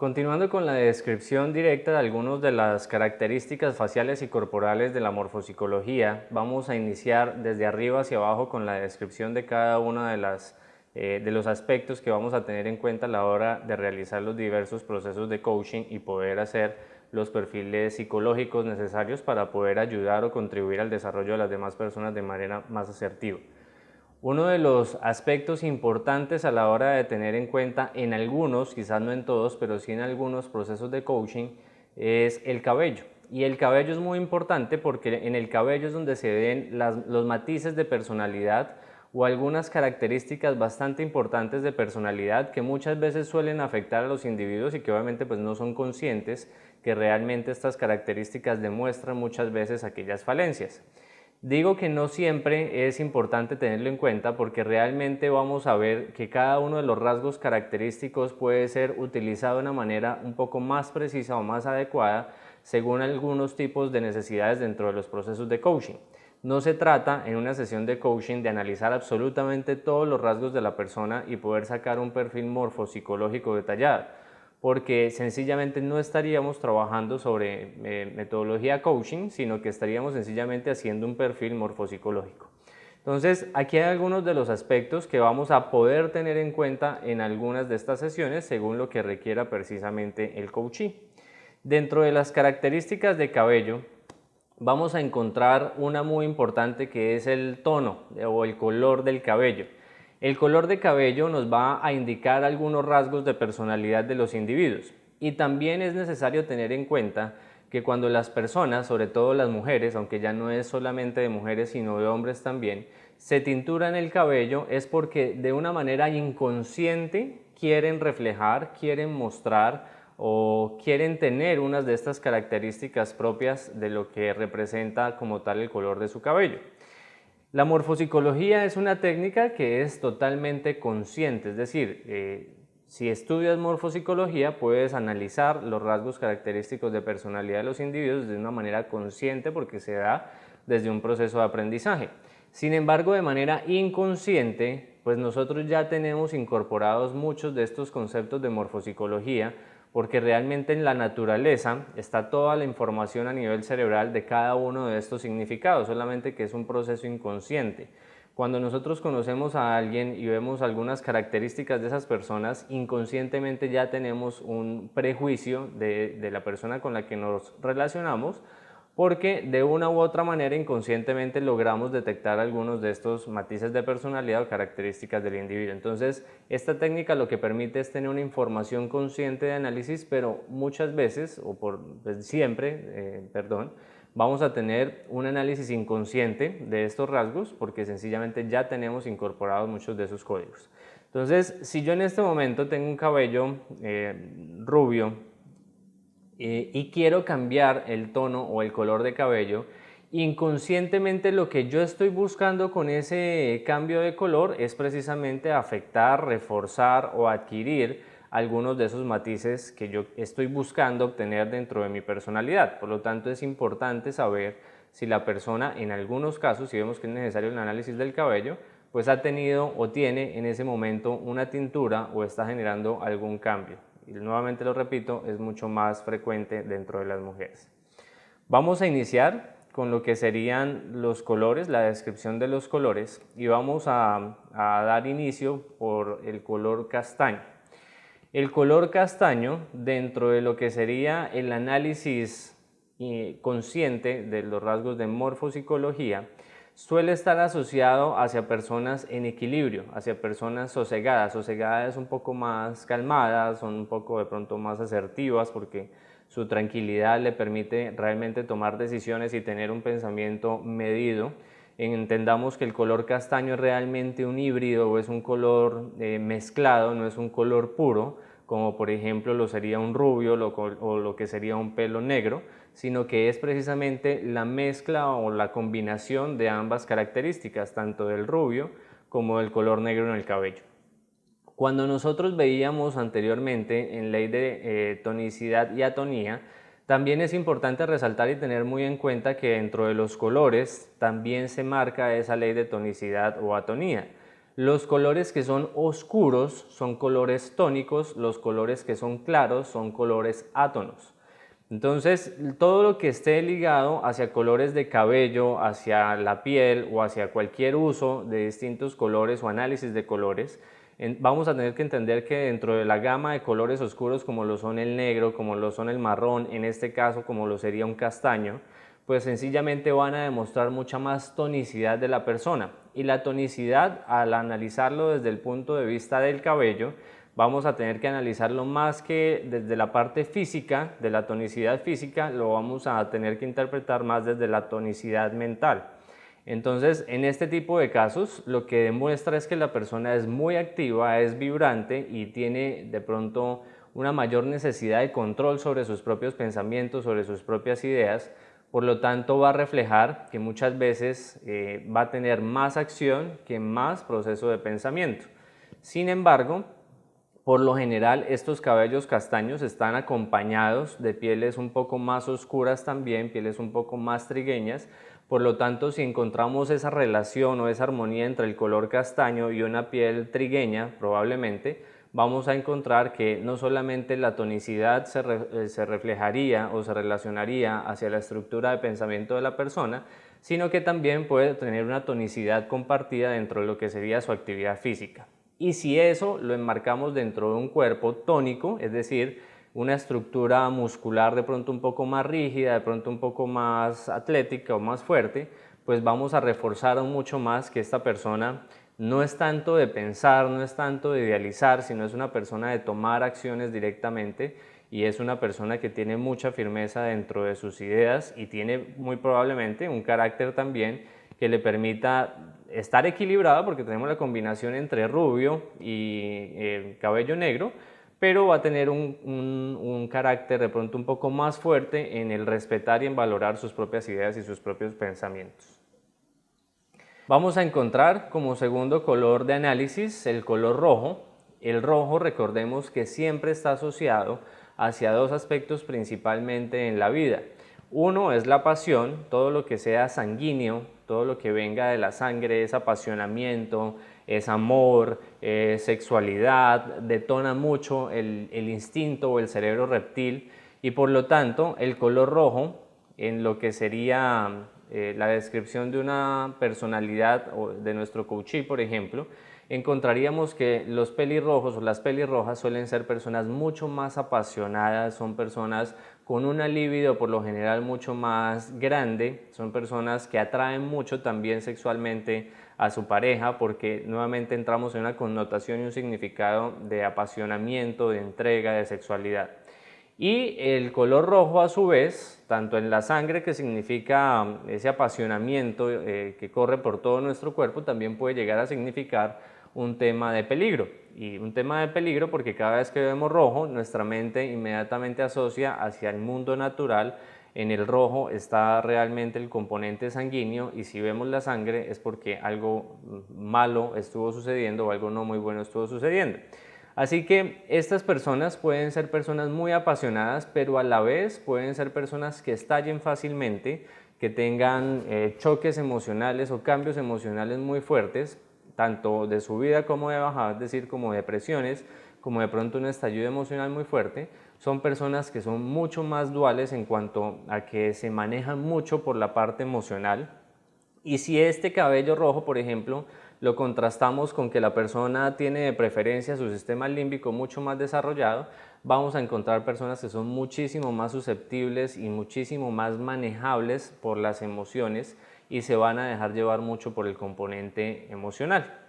Continuando con la descripción directa de algunas de las características faciales y corporales de la morfopsicología, vamos a iniciar desde arriba hacia abajo con la descripción de cada uno de los aspectos que vamos a tener en cuenta a la hora de realizar los diversos procesos de coaching y poder hacer los perfiles psicológicos necesarios para poder ayudar o contribuir al desarrollo de las demás personas de manera más asertiva. Uno de los aspectos importantes a la hora de tener en cuenta en algunos, quizás no en todos, pero sí en algunos procesos de coaching, es el cabello. Y el cabello es muy importante porque en el cabello es donde se ven los matices de personalidad o algunas características bastante importantes de personalidad que muchas veces suelen afectar a los individuos y que obviamente pues no son conscientes que realmente estas características demuestran muchas veces aquellas falencias. Digo que no siempre es importante tenerlo en cuenta porque realmente vamos a ver que cada uno de los rasgos característicos puede ser utilizado de una manera un poco más precisa o más adecuada según algunos tipos de necesidades dentro de los procesos de coaching. No se trata en una sesión de coaching de analizar absolutamente todos los rasgos de la persona y poder sacar un perfil morfopsicológico detallado, porque sencillamente no estaríamos trabajando sobre metodología coaching, sino que estaríamos sencillamente haciendo un perfil morfopsicológico. Entonces, aquí hay algunos de los aspectos que vamos a poder tener en cuenta en algunas de estas sesiones según lo que requiera precisamente el coachee. Dentro de las características de cabello, vamos a encontrar una muy importante que es el tono o el color del cabello. El color de cabello nos va a indicar algunos rasgos de personalidad de los individuos y también es necesario tener en cuenta que cuando las personas, sobre todo las mujeres, aunque ya no es solamente de mujeres sino de hombres también, se tinturan el cabello es porque de una manera inconsciente quieren reflejar, quieren mostrar o quieren tener unas de estas características propias de lo que representa como tal el color de su cabello. La morfopsicología es una técnica que es totalmente consciente, es decir, si estudias morfopsicología puedes analizar los rasgos característicos de personalidad de los individuos de una manera consciente porque se da desde un proceso de aprendizaje. Sin embargo, de manera inconsciente, pues nosotros ya tenemos incorporados muchos de estos conceptos de morfopsicología porque realmente en la naturaleza está toda la información a nivel cerebral de cada uno de estos significados, solamente que es un proceso inconsciente. Cuando nosotros conocemos a alguien y vemos algunas características de esas personas, inconscientemente ya tenemos un prejuicio de la persona con la que nos relacionamos, porque de una u otra manera inconscientemente logramos detectar algunos de estos matices de personalidad o características del individuo. Entonces, esta técnica lo que permite es tener una información consciente de análisis, pero muchas veces, o siempre, vamos a tener un análisis inconsciente de estos rasgos porque sencillamente ya tenemos incorporados muchos de esos códigos. Entonces, si yo en este momento tengo un cabello rubio, y quiero cambiar el tono o el color de cabello, inconscientemente lo que yo estoy buscando con ese cambio de color es precisamente afectar, reforzar o adquirir algunos de esos matices que yo estoy buscando obtener dentro de mi personalidad. Por lo tanto, es importante saber si la persona, en algunos casos, si vemos que es necesario el análisis del cabello, pues ha tenido o tiene en ese momento una tintura o está generando algún cambio. Y nuevamente lo repito, es mucho más frecuente dentro de las mujeres. Vamos a iniciar con lo que serían los colores, la descripción de los colores, y vamos a dar inicio por el color castaño. El color castaño, dentro de lo que sería el análisis consciente de los rasgos de morfopsicología, suele estar asociado hacia personas en equilibrio, hacia personas sosegadas. Sosegadas un poco más calmadas, son un poco de pronto más asertivas porque su tranquilidad le permite realmente tomar decisiones y tener un pensamiento medido. Entendamos que el color castaño es realmente un híbrido o es un color mezclado, no es un color puro, como por ejemplo lo sería un rubio o lo que sería un pelo negro, sino que es precisamente la mezcla o la combinación de ambas características, tanto del rubio como del color negro en el cabello. Cuando nosotros veíamos anteriormente en ley de tonicidad y atonía, también es importante resaltar y tener muy en cuenta que dentro de los colores también se marca esa ley de tonicidad o atonía. Los colores que son oscuros son colores tónicos, los colores que son claros son colores átonos. Entonces, todo lo que esté ligado hacia colores de cabello, hacia la piel o hacia cualquier uso de distintos colores o análisis de colores, vamos a tener que entender que dentro de la gama de colores oscuros como lo son el negro, como lo son el marrón, en este caso como lo sería un castaño, pues sencillamente van a demostrar mucha más tonicidad de la persona. Y la tonicidad, al analizarlo desde el punto de vista del cabello, vamos a tener que analizarlo más que desde la parte física, de la tonicidad física, lo vamos a tener que interpretar más desde la tonicidad mental. Entonces, en este tipo de casos, lo que demuestra es que la persona es muy activa, es vibrante y tiene de pronto una mayor necesidad de control sobre sus propios pensamientos, sobre sus propias ideas. Por lo tanto, va a reflejar que muchas veces va a tener más acción que más proceso de pensamiento. Sin embargo, por lo general, estos cabellos castaños están acompañados de pieles un poco más oscuras también, pieles un poco más trigueñas. Por lo tanto, si encontramos esa relación o esa armonía entre el color castaño y una piel trigueña, probablemente, vamos a encontrar que no solamente la tonicidad se reflejaría o se relacionaría hacia la estructura de pensamiento de la persona, sino que también puede tener una tonicidad compartida dentro de lo que sería su actividad física. Y si eso lo enmarcamos dentro de un cuerpo tónico, es decir, una estructura muscular de pronto un poco más rígida, de pronto un poco más atlética o más fuerte, pues vamos a reforzar aún mucho más que esta persona no es tanto de pensar, no es tanto de idealizar, sino es una persona de tomar acciones directamente y es una persona que tiene mucha firmeza dentro de sus ideas y tiene muy probablemente un carácter también que le permita estar equilibrado, porque tenemos la combinación entre rubio y cabello negro, pero va a tener un carácter de pronto un poco más fuerte en el respetar y en valorar sus propias ideas y sus propios pensamientos. Vamos a encontrar como segundo color de análisis el color rojo. El rojo, recordemos que siempre está asociado hacia dos aspectos principalmente en la vida. Uno es la pasión, todo lo que sea sanguíneo, todo lo que venga de la sangre, es apasionamiento, es amor, es sexualidad, detona mucho el instinto o el cerebro reptil y por lo tanto el color rojo en lo que sería la descripción de una personalidad de nuestro coachí, por ejemplo, encontraríamos que los pelirrojos o las pelirrojas suelen ser personas mucho más apasionadas, son personas con una libido por lo general mucho más grande, son personas que atraen mucho también sexualmente a su pareja porque nuevamente entramos en una connotación y un significado de apasionamiento, de entrega, de sexualidad. Y el color rojo a su vez, tanto en la sangre que significa ese apasionamiento que corre por todo nuestro cuerpo, también puede llegar a significar un tema de peligro. Y un tema de peligro porque cada vez que vemos rojo, nuestra mente inmediatamente asocia hacia el mundo natural. En el rojo está realmente el componente sanguíneo y si vemos la sangre es porque algo malo estuvo sucediendo o algo no muy bueno estuvo sucediendo. Así que estas personas pueden ser personas muy apasionadas, pero a la vez pueden ser personas que estallen fácilmente, que tengan choques emocionales o cambios emocionales muy fuertes, tanto de subida como de bajada, es decir, como depresiones, como de pronto un estallido emocional muy fuerte. Son personas que son mucho más duales en cuanto a que se manejan mucho por la parte emocional. Y si este cabello rojo, por ejemplo, lo contrastamos con que la persona tiene de preferencia su sistema límbico mucho más desarrollado, vamos a encontrar personas que son muchísimo más susceptibles y muchísimo más manejables por las emociones y se van a dejar llevar mucho por el componente emocional.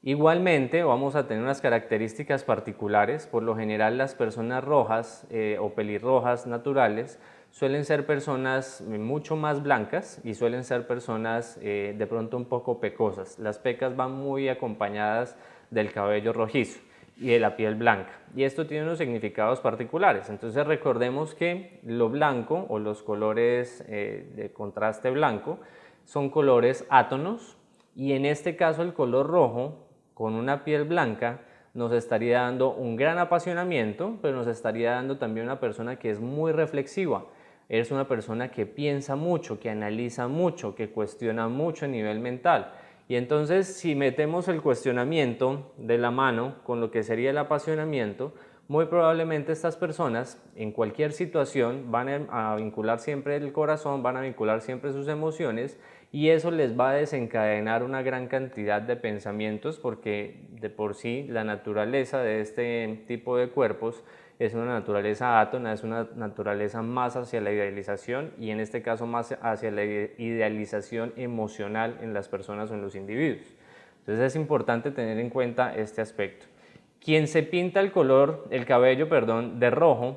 Igualmente vamos a tener unas características particulares. Por lo general las personas rojas o pelirrojas naturales suelen ser personas mucho más blancas y suelen ser personas de pronto un poco pecosas. Las pecas van muy acompañadas del cabello rojizo y de la piel blanca. Y esto tiene unos significados particulares. Entonces recordemos que lo blanco o los colores de contraste blanco son colores átonos y en este caso el color rojo con una piel blanca nos estaría dando un gran apasionamiento, pero nos estaría dando también una persona que es muy reflexiva. Es una persona que piensa mucho, que analiza mucho, que cuestiona mucho a nivel mental. Y entonces, si metemos el cuestionamiento de la mano con lo que sería el apasionamiento, muy probablemente estas personas en cualquier situación van a vincular siempre el corazón, van a vincular siempre sus emociones, y eso les va a desencadenar una gran cantidad de pensamientos, porque de por sí la naturaleza de este tipo de cuerpos es una naturaleza átona, es una naturaleza más hacia la idealización, y en este caso más hacia la idealización emocional en las personas o en los individuos. Entonces es importante tener en cuenta este aspecto. Quien se pinta el cabello, de rojo,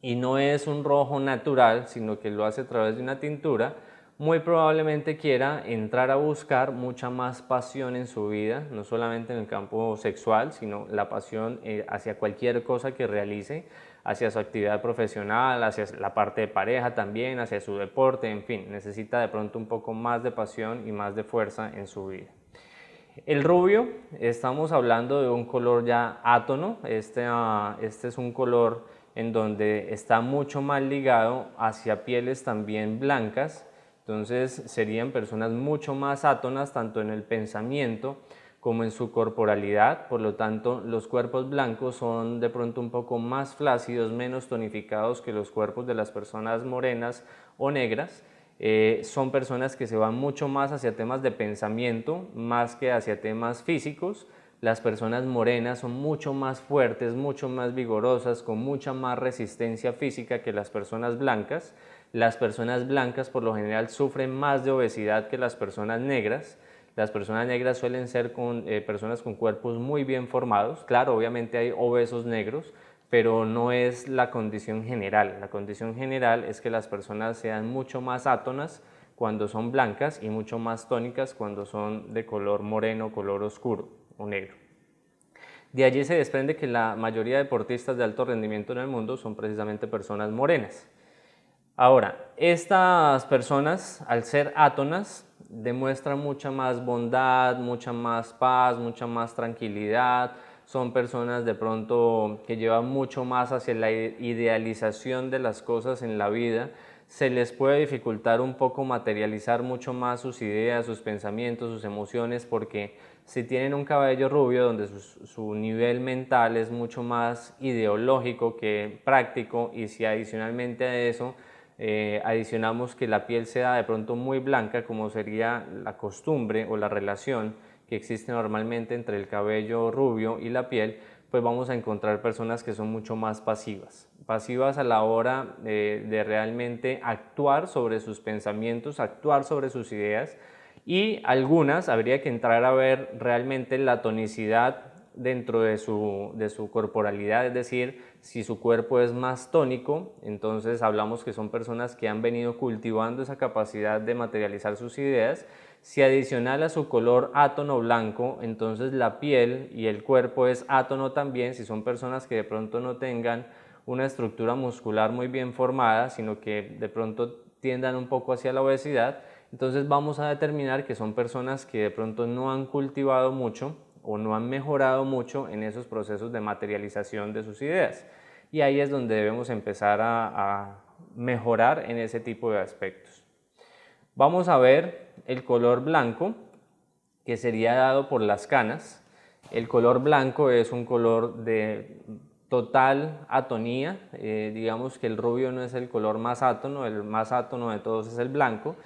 y no es un rojo natural, sino que lo hace a través de una tintura, muy probablemente quiera entrar a buscar mucha más pasión en su vida, no solamente en el campo sexual, sino la pasión hacia cualquier cosa que realice, hacia su actividad profesional, hacia la parte de pareja también, hacia su deporte, en fin, necesita de pronto un poco más de pasión y más de fuerza en su vida. El rubio, estamos hablando de un color ya átono, este es un color en donde está mucho más ligado hacia pieles también blancas, entonces serían personas mucho más átonas tanto en el pensamiento como en su corporalidad, por lo tanto los cuerpos blancos son de pronto un poco más flácidos, menos tonificados que los cuerpos de las personas morenas o negras. Son personas que se van mucho más hacia temas de pensamiento más que hacia temas físicos. Las personas morenas son mucho más fuertes, mucho más vigorosas, con mucha más resistencia física que las personas blancas. Las personas blancas por lo general sufren más de obesidad que las personas negras. Las personas negras suelen ser personas con cuerpos muy bien formados. Claro, obviamente hay obesos negros, pero no es la condición general. La condición general es que las personas sean mucho más átonas cuando son blancas y mucho más tónicas cuando son de color moreno, color oscuro o negro. De allí se desprende que la mayoría de deportistas de alto rendimiento en el mundo son precisamente personas morenas. Ahora, estas personas, al ser átonas, demuestran mucha más bondad, mucha más paz, mucha más tranquilidad. Son personas de pronto que llevan mucho más hacia la idealización de las cosas en la vida. Se les puede dificultar un poco materializar mucho más sus ideas, sus pensamientos, sus emociones, porque si tienen un cabello rubio donde su nivel mental es mucho más ideológico que práctico, y si adicionalmente a eso adicionamos que la piel sea de pronto muy blanca, como sería la costumbre o la relación que existe normalmente entre el cabello rubio y la piel, pues vamos a encontrar personas que son mucho más pasivas a la hora de realmente actuar sobre sus pensamientos, actuar sobre sus ideas, y algunas habría que entrar a ver realmente la tonicidad dentro de su corporalidad, es decir, si su cuerpo es más tónico, entonces hablamos que son personas que han venido cultivando esa capacidad de materializar sus ideas. Si adicional a su color átono blanco, entonces la piel y el cuerpo es átono también, si son personas que de pronto no tengan una estructura muscular muy bien formada, sino que de pronto tiendan un poco hacia la obesidad, entonces vamos a determinar que son personas que de pronto no han cultivado mucho o no han mejorado mucho en esos procesos de materialización de sus ideas. Y ahí es donde debemos empezar a mejorar en ese tipo de aspectos. Vamos a ver el color blanco, que sería dado por las canas. El color blanco es un color de total atonía, digamos que el rubio no es el color más átono, el más átono de todos es el blanco,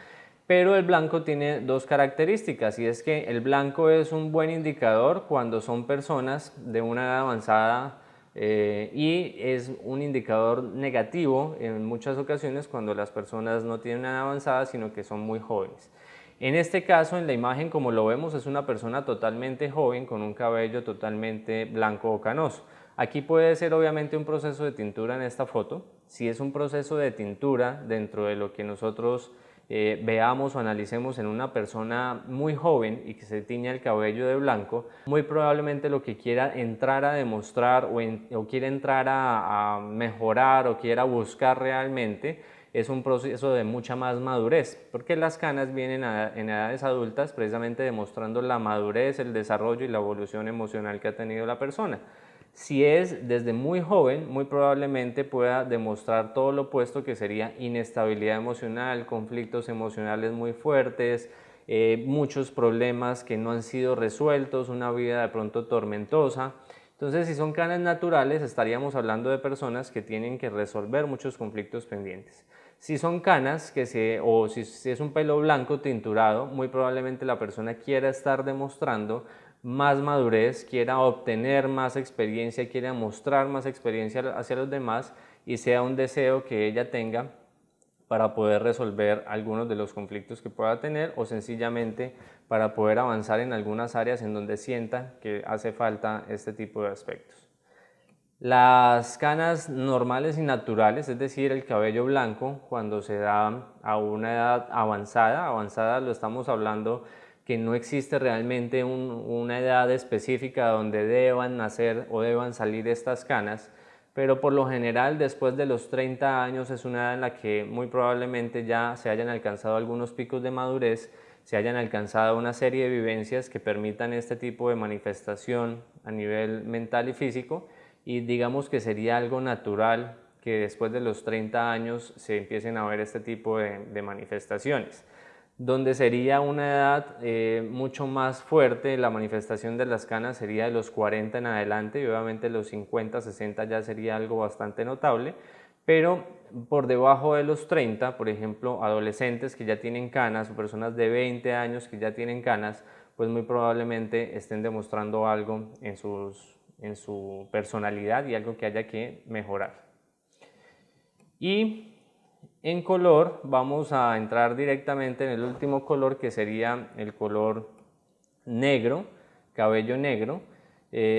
pero el blanco tiene dos características, y es que el blanco es un buen indicador cuando son personas de una edad avanzada, y es un indicador negativo en muchas ocasiones cuando las personas no tienen una edad avanzada, sino que son muy jóvenes. En este caso, en la imagen como lo vemos, es una persona totalmente joven con un cabello totalmente blanco o canoso. Aquí puede ser obviamente un proceso de tintura en esta foto. Si es un proceso de tintura dentro de lo que nosotros veamos o analicemos en una persona muy joven y que se tiña el cabello de blanco, muy probablemente lo que quiera entrar a demostrar o quiera entrar a mejorar o quiera buscar realmente es un proceso de mucha más madurez, porque las canas vienen en edades adultas precisamente demostrando la madurez, el desarrollo y la evolución emocional que ha tenido la persona. Si es desde muy joven, muy probablemente pueda demostrar todo lo opuesto, que sería inestabilidad emocional, conflictos emocionales muy fuertes, muchos problemas que no han sido resueltos, una vida de pronto tormentosa. Entonces, si son canas naturales, estaríamos hablando de personas que tienen que resolver muchos conflictos pendientes. Si son canas, o si es un pelo blanco tinturado, muy probablemente la persona quiera estar demostrando más madurez, quiera obtener más experiencia, quiera mostrar más experiencia hacia los demás y sea un deseo que ella tenga para poder resolver algunos de los conflictos que pueda tener o sencillamente para poder avanzar en algunas áreas en donde sienta que hace falta este tipo de aspectos. Las canas normales y naturales, es decir, el cabello blanco, cuando se da a una edad avanzada lo estamos hablando que no existe realmente una edad específica donde deban nacer o deban salir estas canas, pero por lo general después de los 30 años es una edad en la que muy probablemente ya se hayan alcanzado algunos picos de madurez, se hayan alcanzado una serie de vivencias que permitan este tipo de manifestación a nivel mental y físico, y digamos que sería algo natural que después de los 30 años se empiecen a ver este tipo de manifestaciones. Donde sería una edad mucho más fuerte, la manifestación de las canas sería de los 40 en adelante, y obviamente los 50, 60 ya sería algo bastante notable, pero por debajo de los 30, por ejemplo, adolescentes que ya tienen canas o personas de 20 años que ya tienen canas, pues muy probablemente estén demostrando algo en su personalidad y algo que haya que mejorar. Y en color vamos a entrar directamente en el último color, que sería el color negro, cabello negro.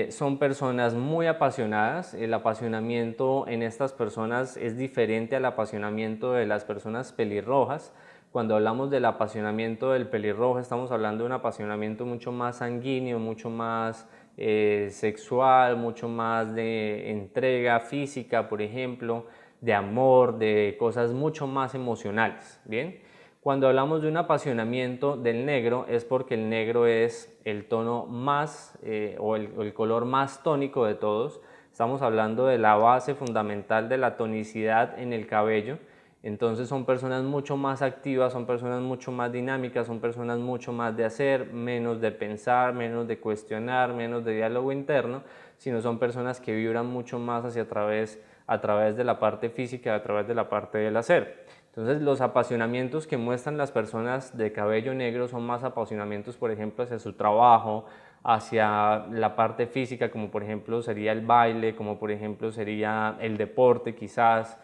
Son personas muy apasionadas. El apasionamiento en estas personas es diferente al apasionamiento de las personas pelirrojas. Cuando hablamos del apasionamiento del pelirrojo, estamos hablando de un apasionamiento mucho más sanguíneo, mucho más sexual, mucho más de entrega física, por ejemplo, de amor, de cosas mucho más emocionales, ¿bien? Cuando hablamos de un apasionamiento del negro es porque el negro es el tono más o el color más tónico de todos. Estamos hablando de la base fundamental de la tonicidad en el cabello. Entonces son personas mucho más activas, son personas mucho más dinámicas, son personas mucho más de hacer, menos de pensar, menos de cuestionar, menos de diálogo interno, sino son personas que vibran mucho más a través de la parte física, a través de la parte del hacer. Entonces los apasionamientos que muestran las personas de cabello negro son más apasionamientos, por ejemplo, hacia su trabajo, hacia la parte física, como por ejemplo sería el baile, como por ejemplo sería el deporte quizás.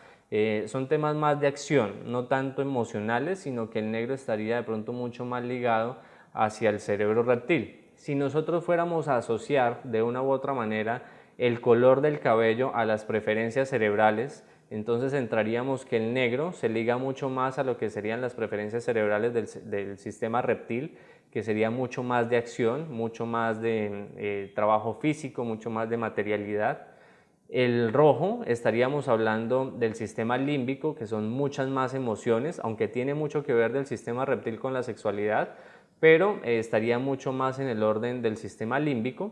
Son temas más de acción, no tanto emocionales, sino que el negro estaría de pronto mucho más ligado hacia el cerebro reptil. Si nosotros fuéramos a asociar de una u otra manera el color del cabello a las preferencias cerebrales, entonces entraríamos que el negro se liga mucho más a lo que serían las preferencias cerebrales del sistema reptil, que sería mucho más de acción, mucho más de trabajo físico, mucho más de materialidad. El rojo estaríamos hablando del sistema límbico, que son muchas más emociones, aunque tiene mucho que ver del sistema reptil con la sexualidad, pero estaría mucho más en el orden del sistema límbico.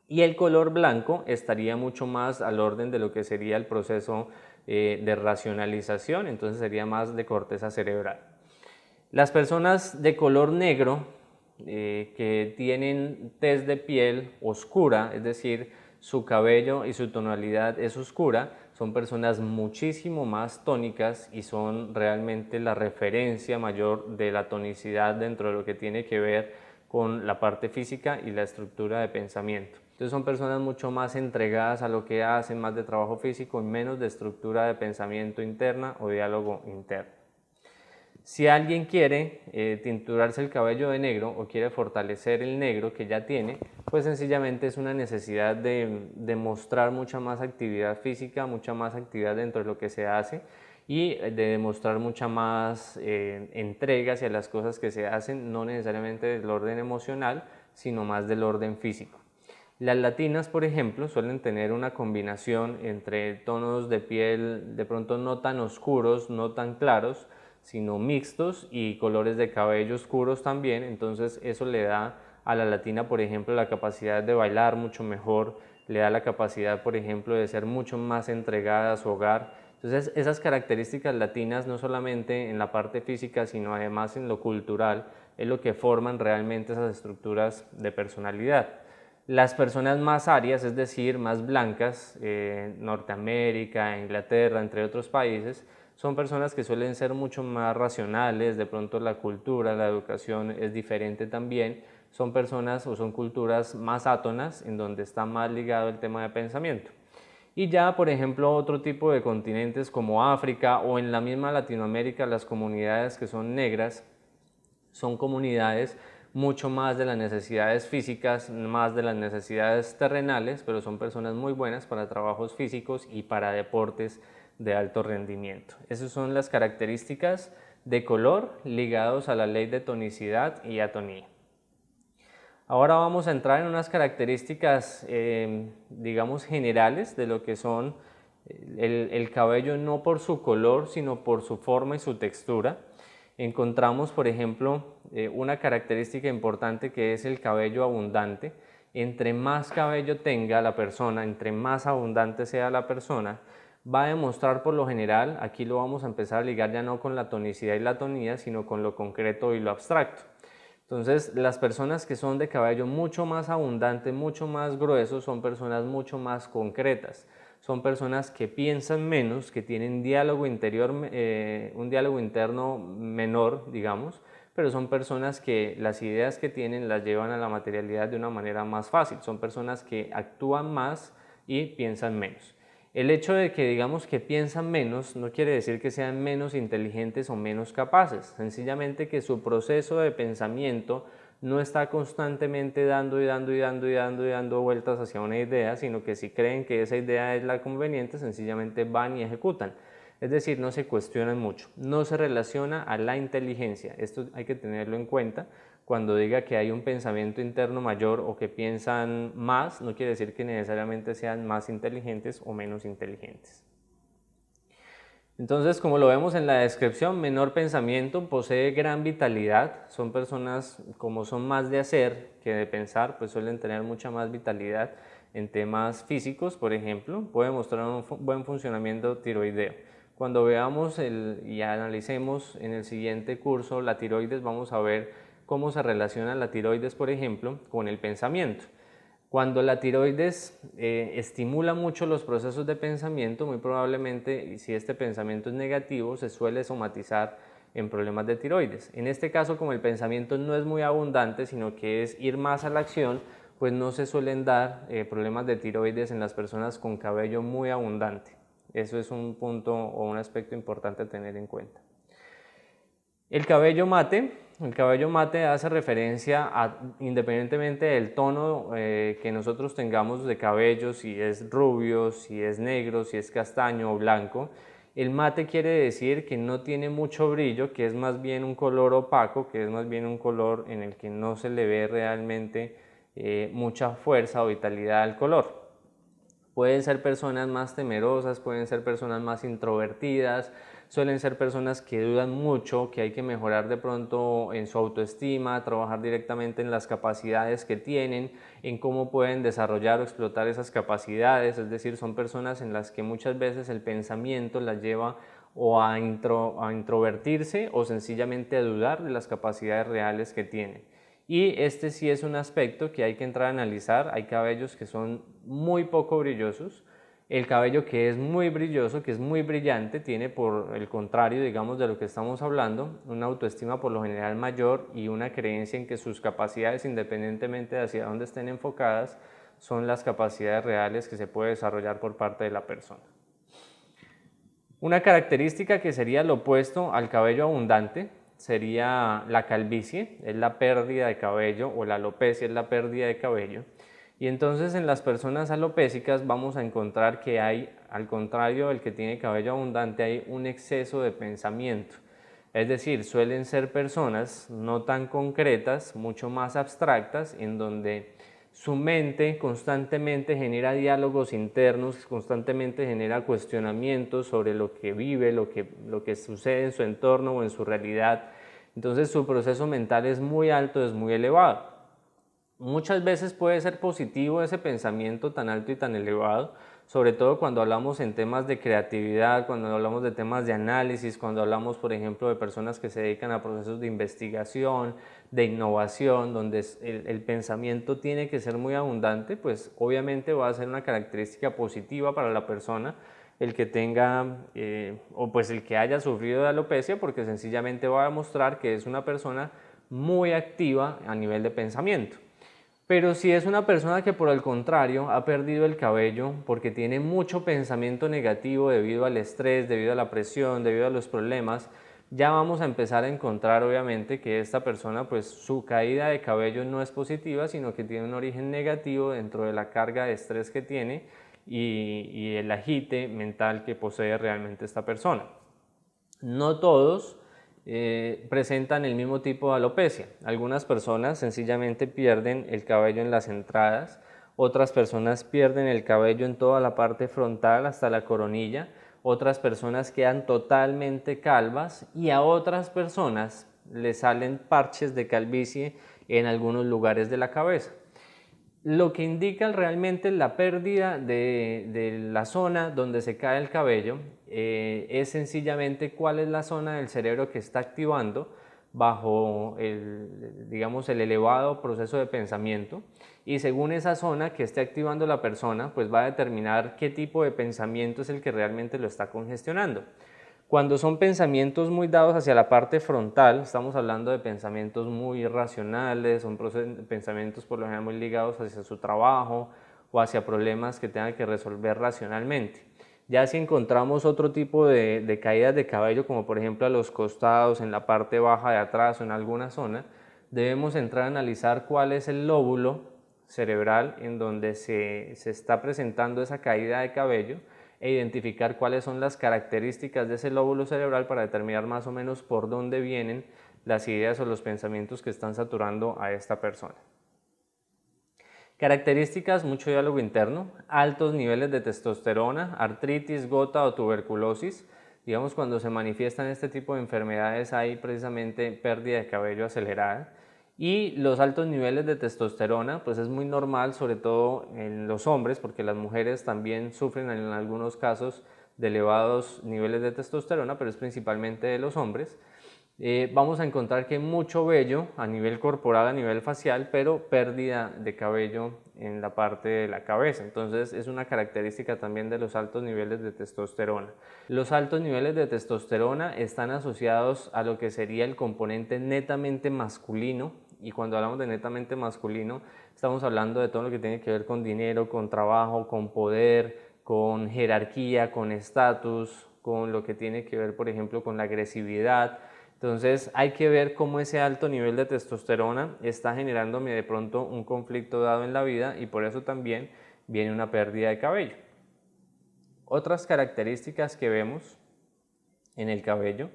Y el color blanco estaría mucho más al orden de lo que sería el proceso de racionalización, entonces sería más de corteza cerebral. Las personas de color negro que tienen tez de piel oscura, es decir, su cabello y su tonalidad es oscura, son personas muchísimo más tónicas y son realmente la referencia mayor de la tonicidad dentro de lo que tiene que ver con la parte física y la estructura de pensamiento. Entonces son personas mucho más entregadas a lo que hacen, más de trabajo físico y menos de estructura de pensamiento interna o diálogo interno. Si alguien quiere tinturarse el cabello de negro o quiere fortalecer el negro que ya tiene, pues sencillamente es una necesidad de mostrar mucha más actividad física, mucha más actividad dentro de lo que se hace y de demostrar mucha más entrega hacia las cosas que se hacen, no necesariamente del orden emocional, sino más del orden físico. Las latinas, por ejemplo, suelen tener una combinación entre tonos de piel de pronto no tan oscuros, no tan claros, sino mixtos, y colores de cabello oscuros también. Entonces eso le da a la latina, por ejemplo, la capacidad de bailar mucho mejor, le da la capacidad, por ejemplo, de ser mucho más entregada a su hogar. Entonces esas características latinas, no solamente en la parte física, sino además en lo cultural, es lo que forman realmente esas estructuras de personalidad. Las personas más arias, es decir, más blancas, Norteamérica, Inglaterra, entre otros países, son personas que suelen ser mucho más racionales, de pronto la cultura, la educación es diferente también, son personas o son culturas más átonas, en donde está más ligado el tema de pensamiento. Y ya, por ejemplo, otro tipo de continentes como África o en la misma Latinoamérica, las comunidades que son negras, son comunidades mucho más de las necesidades físicas, más de las necesidades terrenales, pero son personas muy buenas para trabajos físicos y para deportes de alto rendimiento. Esas son las características de color ligados a la ley de tonicidad y atonía. Ahora vamos a entrar en unas características, digamos, generales de lo que son el cabello, no por su color, sino por su forma y su textura. Encontramos, por ejemplo, una característica importante que es el cabello abundante. Entre más cabello tenga la persona, entre más abundante sea la persona, va a demostrar por lo general, aquí lo vamos a empezar a ligar ya no con la tonicidad y la atonía, sino con lo concreto y lo abstracto. Entonces, las personas que son de cabello mucho más abundante, mucho más grueso, son personas mucho más concretas. Son personas que piensan menos, que tienen diálogo interior, un diálogo interno menor, digamos, pero son personas que las ideas que tienen las llevan a la materialidad de una manera más fácil. Son personas que actúan más y piensan menos. El hecho de que digamos que piensan menos no quiere decir que sean menos inteligentes o menos capaces, sencillamente que su proceso de pensamiento no está constantemente dando vueltas hacia una idea, sino que si creen que esa idea es la conveniente, sencillamente van y ejecutan. Es decir, no se cuestionan mucho, no se relaciona a la inteligencia. Esto hay que tenerlo en cuenta. Cuando diga que hay un pensamiento interno mayor o que piensan más, no quiere decir que necesariamente sean más inteligentes o menos inteligentes. Entonces, como lo vemos en la descripción, menor pensamiento, posee gran vitalidad. Son personas, como son más de hacer que de pensar, pues suelen tener mucha más vitalidad en temas físicos, por ejemplo. Puede mostrar un buen funcionamiento tiroideo. Cuando veamos y analicemos en el siguiente curso la tiroides, vamos a ver cómo se relaciona la tiroides, por ejemplo, con el pensamiento. Cuando la tiroides estimula mucho los procesos de pensamiento, muy probablemente, si este pensamiento es negativo, se suele somatizar en problemas de tiroides. En este caso, como el pensamiento no es muy abundante, sino que es ir más a la acción, pues no se suelen dar problemas de tiroides en las personas con cabello muy abundante. Eso es un punto o un aspecto importante a tener en cuenta. El cabello mate hace referencia a, independientemente del tono que nosotros tengamos de cabello, si es rubio, si es negro, si es castaño o blanco, el mate quiere decir que no tiene mucho brillo, que es más bien un color opaco, que es más bien un color en el que no se le ve realmente mucha fuerza o vitalidad al color. Pueden ser personas más temerosas, pueden ser personas más introvertidas, suelen ser personas que dudan mucho, que hay que mejorar de pronto en su autoestima, trabajar directamente en las capacidades que tienen, en cómo pueden desarrollar o explotar esas capacidades, es decir, son personas en las que muchas veces el pensamiento las lleva o a introvertirse o sencillamente a dudar de las capacidades reales que tienen. Y este sí es un aspecto que hay que entrar a analizar. Hay cabellos que son muy poco brillosos. El cabello que es muy brilloso, que es muy brillante, tiene por el contrario, digamos, de lo que estamos hablando, una autoestima por lo general mayor y una creencia en que sus capacidades, independientemente de hacia dónde estén enfocadas, son las capacidades reales que se puede desarrollar por parte de la persona. Una característica que sería lo opuesto al cabello abundante sería la calvicie, es la pérdida de cabello, o la alopecia es la pérdida de cabello. Y entonces en las personas alopécicas vamos a encontrar que hay, al contrario del que tiene cabello abundante, hay un exceso de pensamiento. Es decir, suelen ser personas no tan concretas, mucho más abstractas, en donde su mente constantemente genera diálogos internos, constantemente genera cuestionamientos sobre lo que vive, lo que sucede en su entorno o en su realidad. Entonces su proceso mental es muy alto, es muy elevado. Muchas veces puede ser positivo ese pensamiento tan alto y tan elevado, sobre todo cuando hablamos en temas de creatividad, cuando hablamos de temas de análisis, cuando hablamos, por ejemplo, de personas que se dedican a procesos de investigación, de innovación, donde el pensamiento tiene que ser muy abundante, pues obviamente va a ser una característica positiva para la persona el que tenga o pues el que haya sufrido de alopecia, porque sencillamente va a demostrar que es una persona muy activa a nivel de pensamiento. Pero si es una persona que por el contrario ha perdido el cabello porque tiene mucho pensamiento negativo debido al estrés, debido a la presión, debido a los problemas, ya vamos a empezar a encontrar obviamente que esta persona pues su caída de cabello no es positiva, sino que tiene un origen negativo dentro de la carga de estrés que tiene y el agite mental que posee realmente esta persona. No todos presentan el mismo tipo de alopecia. Algunas personas sencillamente pierden el cabello en las entradas, otras personas pierden el cabello en toda la parte frontal hasta la coronilla, otras personas quedan totalmente calvas y a otras personas les salen parches de calvicie en algunos lugares de la cabeza. Lo que indica realmente la pérdida de la zona donde se cae el cabello es sencillamente cuál es la zona del cerebro que está activando bajo digamos, el elevado proceso de pensamiento, y según esa zona que esté activando la persona, pues va a determinar qué tipo de pensamiento es el que realmente lo está congestionando. Cuando son pensamientos muy dados hacia la parte frontal, estamos hablando de pensamientos muy racionales, son pensamientos por lo general muy ligados hacia su trabajo o hacia problemas que tengan que resolver racionalmente. Ya si encontramos otro tipo de caídas de cabello, como por ejemplo a los costados, en la parte baja de atrás o en alguna zona, debemos entrar a analizar cuál es el lóbulo cerebral en donde se está presentando esa caída de cabello e identificar cuáles son las características de ese lóbulo cerebral para determinar más o menos por dónde vienen las ideas o los pensamientos que están saturando a esta persona. Características: mucho diálogo interno, altos niveles de testosterona, artritis, gota o tuberculosis. Digamos, cuando se manifiestan este tipo de enfermedades hay precisamente pérdida de cabello acelerada. Y los altos niveles de testosterona, pues es muy normal, sobre todo en los hombres, porque las mujeres también sufren en algunos casos de elevados niveles de testosterona, pero es principalmente de los hombres. Vamos a encontrar que hay mucho vello a nivel corporal, a nivel facial, pero pérdida de cabello en la parte de la cabeza. Entonces es una característica también de los altos niveles de testosterona. Los altos niveles de testosterona están asociados a lo que sería el componente netamente masculino, y cuando hablamos de netamente masculino estamos hablando de todo lo que tiene que ver con dinero, con trabajo, con poder, con jerarquía, con estatus, con lo que tiene que ver por ejemplo con la agresividad. Entonces hay que ver cómo ese alto nivel de testosterona está generándome de pronto un conflicto dado en la vida, y por eso también viene una pérdida de cabello. Otras características que vemos en el cabello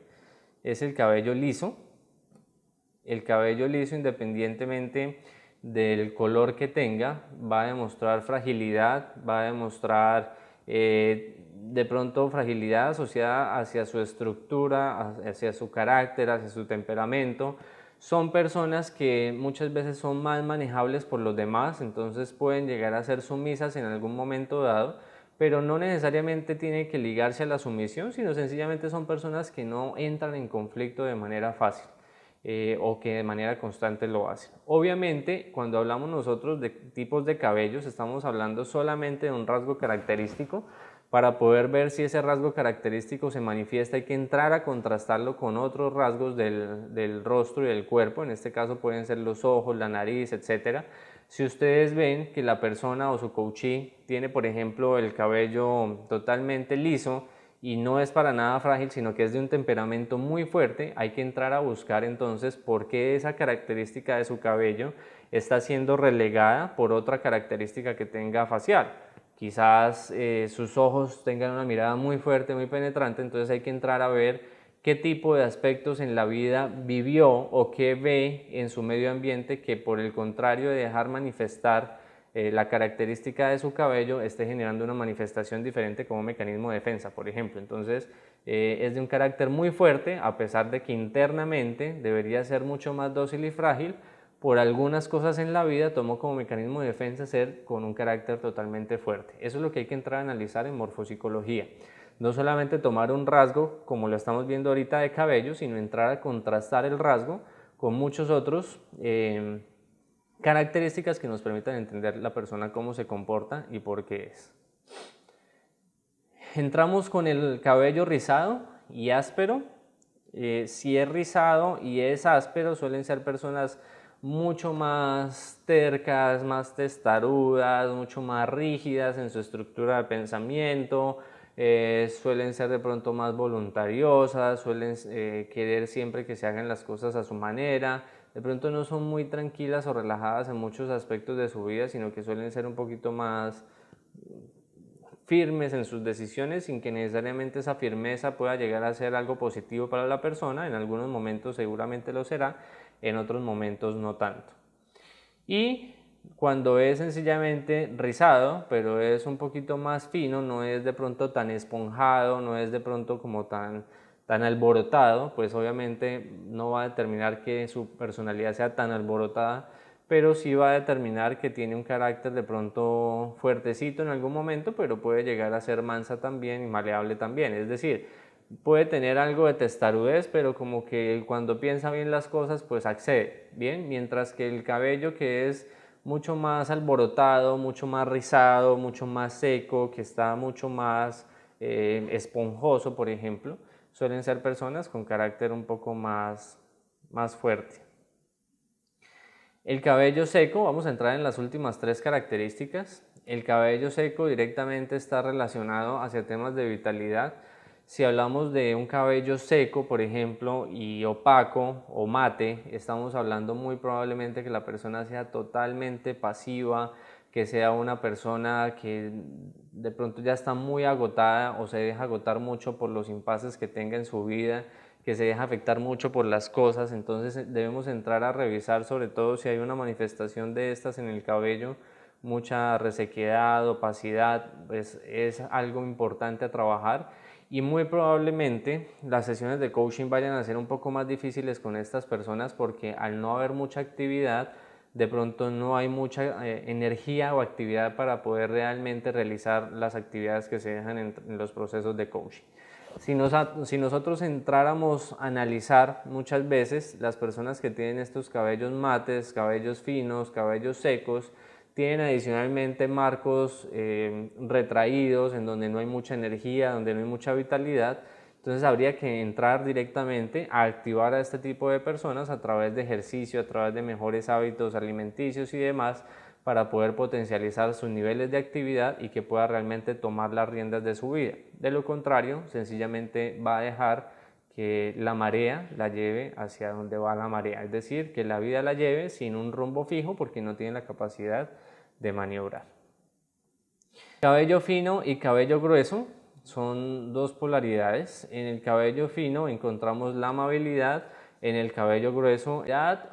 es el cabello liso. El cabello liso, independientemente del color que tenga, va a demostrar fragilidad, va a demostrar de pronto fragilidad asociada hacia su estructura, hacia su carácter, hacia su temperamento. Son personas que muchas veces son más manejables por los demás, entonces pueden llegar a ser sumisas en algún momento dado, pero no necesariamente tiene que ligarse a la sumisión, sino sencillamente son personas que no entran en conflicto de manera fácil. O que de manera constante lo hacen. Obviamente, cuando hablamos nosotros de tipos de cabellos, estamos hablando solamente de un rasgo característico. Para poder ver si ese rasgo característico se manifiesta, hay que entrar a contrastarlo con otros rasgos del rostro y del cuerpo. En este caso pueden ser los ojos, la nariz, etc. Si ustedes ven que la persona o su coachee tiene, por ejemplo, el cabello totalmente liso y no es para nada frágil, sino que es de un temperamento muy fuerte, hay que entrar a buscar entonces por qué esa característica de su cabello está siendo relegada por otra característica que tenga facial. Quizás sus ojos tengan una mirada muy fuerte, muy penetrante, entonces hay que entrar a ver qué tipo de aspectos en la vida vivió o qué ve en su medio ambiente que, por el contrario de dejar manifestar la característica de su cabello, esté generando una manifestación diferente como mecanismo de defensa, por ejemplo. Entonces es de un carácter muy fuerte, a pesar de que internamente debería ser mucho más dócil y frágil, por algunas cosas en la vida tomo como mecanismo de defensa ser con un carácter totalmente fuerte. Eso es lo que hay que entrar a analizar en morfopsicología. No solamente tomar un rasgo, como lo estamos viendo ahorita de cabello, sino entrar a contrastar el rasgo con muchos otros características que nos permitan entender la persona cómo se comporta y por qué es. Entramos con el cabello rizado y áspero. Si es rizado y es áspero, suelen ser personas mucho más tercas, más testarudas, mucho más rígidas en su estructura de pensamiento, suelen ser de pronto más voluntariosas, suelen querer siempre que se hagan las cosas a su manera, de pronto no son muy tranquilas o relajadas en muchos aspectos de su vida, sino que suelen ser un poquito más firmes en sus decisiones sin que necesariamente esa firmeza pueda llegar a ser algo positivo para la persona. En algunos momentos seguramente lo será, en otros momentos no tanto. Y cuando es sencillamente rizado, pero es un poquito más fino, no es de pronto tan esponjado, no es de pronto como tan alborotado, pues obviamente no va a determinar que su personalidad sea tan alborotada, pero sí va a determinar que tiene un carácter de pronto fuertecito en algún momento, pero puede llegar a ser mansa también y maleable también. Es decir, puede tener algo de testarudez, pero como que cuando piensa bien las cosas, pues accede, ¿bien? Mientras que el cabello, que es mucho más alborotado, mucho más rizado, mucho más seco, que está mucho más esponjoso, por ejemplo, suelen ser personas con carácter un poco más fuerte. El cabello seco, vamos a entrar en las últimas tres características. El cabello seco directamente está relacionado hacia temas de vitalidad. Si hablamos de un cabello seco, por ejemplo, y opaco o mate, estamos hablando muy probablemente que la persona sea totalmente pasiva, que sea una persona que de pronto ya está muy agotada o se deja agotar mucho por los impases que tenga en su vida, que se deja afectar mucho por las cosas. Entonces debemos entrar a revisar sobre todo si hay una manifestación de estas en el cabello, mucha resequedad, opacidad, pues es algo importante a trabajar. Y muy probablemente las sesiones de coaching vayan a ser un poco más difíciles con estas personas porque al no haber mucha actividad, de pronto no hay mucha energía o actividad para poder realmente realizar las actividades que se dejan en los procesos de coaching. Si nosotros entráramos a analizar muchas veces las personas que tienen estos cabellos mates, cabellos finos, cabellos secos, tienen adicionalmente marcos retraídos en donde no hay mucha energía, donde no hay mucha vitalidad. Entonces habría que entrar directamente a activar a este tipo de personas a través de ejercicio, a través de mejores hábitos alimenticios y demás, para poder potencializar sus niveles de actividad y que pueda realmente tomar las riendas de su vida. De lo contrario, sencillamente va a dejar que la marea la lleve hacia donde va la marea, es decir, que la vida la lleve sin un rumbo fijo porque no tiene la capacidad de maniobrar. Cabello fino y cabello grueso son dos polaridades. En el cabello fino encontramos la amabilidad, en el cabello grueso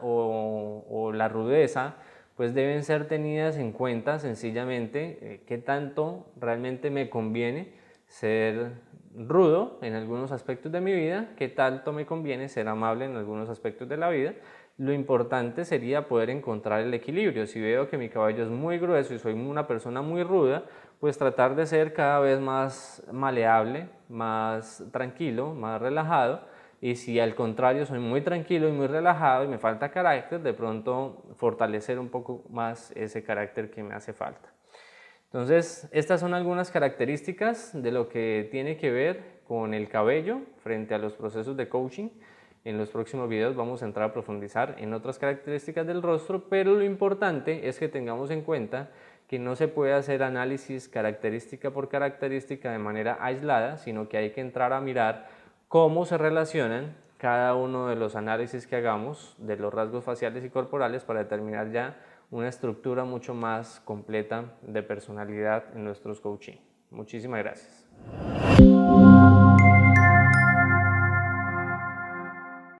o la rudeza, pues deben ser tenidas en cuenta sencillamente qué tanto realmente me conviene ser rudo en algunos aspectos de mi vida, qué tanto me conviene ser amable en algunos aspectos de la vida. Lo importante sería poder encontrar el equilibrio. Si veo que mi cabello es muy grueso y soy una persona muy ruda, pues tratar de ser cada vez más maleable, más tranquilo, más relajado. Y si al contrario soy muy tranquilo y muy relajado y me falta carácter, de pronto fortalecer un poco más ese carácter que me hace falta. Entonces, estas son algunas características de lo que tiene que ver con el cabello frente a los procesos de coaching. En los próximos videos vamos a entrar a profundizar en otras características del rostro, pero lo importante es que tengamos en cuenta que no se puede hacer análisis característica por característica de manera aislada, sino que hay que entrar a mirar cómo se relacionan cada uno de los análisis que hagamos de los rasgos faciales y corporales para determinar ya una estructura mucho más completa de personalidad en nuestros coaching. Muchísimas gracias.